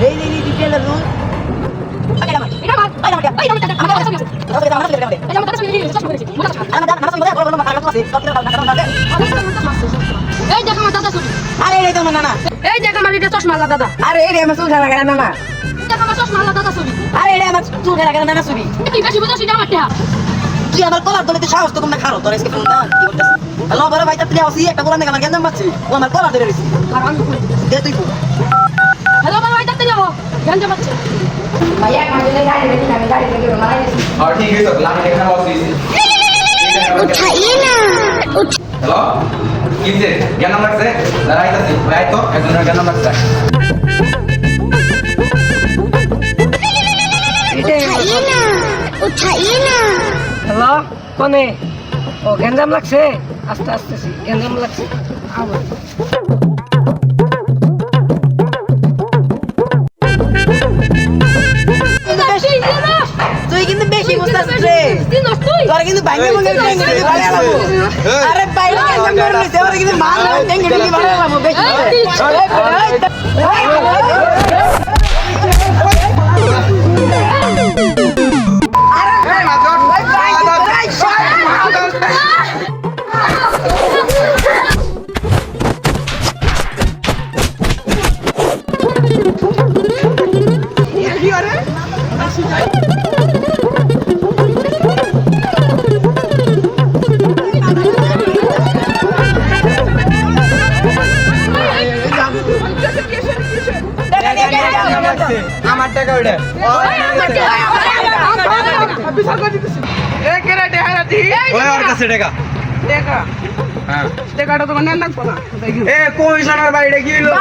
এই ডিটেইলের রুল এই দেখো আমার দাদা ছবি। আরে এই তো না এই দেখো আমার এটা চশমা দাদা। আরে এই আমার চুল খারাপ কেন না দেখো আমার চশমা দাদা ছবি। আরে এই আমার চুল খারাপ কেন না ছবি তুই বেশি বুঝছিস এটা আমার টিয়া। তুই আমার কলার ধরে তুই সাহস তো তোমরা খারো তোর এসকে ফোন দাও কি করতেছিস হ্যালো বড় ভাই তাড়াতাড়ি আসি একটা বলার নাকি আমার গেন্দাম পাচ্ছে ও আমার কলার ধরে রইছে আর আমি কই? দে তুই ফোন হ্যালো বাবা এটা যাবো। গান যাচ্ছে। ভাইয়া আমাদের গাড়ি রেডি আমি গাড়ি রেডি মারা গেছি। और ठीक है सब लाने के खाना वापस उठाइए ना। हेलो किसे क्या नंबर से लड़ाई था भाई तो एक दूसरे का नंबर से उठाइए ना। उठाइए ना। হ্যালো কোনে ও গেঞ্জাম লাগছে আস্তে আস্তে গেঞ্জাম লাগছে তুই কিন্তু বেশি বুঝতাছিস রে তোর কিন্তু বাইরে মনে আরে বাইরে গেন্দাম করে নিছে ওরে কিন্তু মাল টেঙ্গে টেঙ্গে বাড়া লাবো বেশি আমার টাকা ওটা ওই আর কাছে টাকা হ্যাঁ টাকাটা তো নেন লাগবো না এ কই সোনার বাড়িটা কি হলো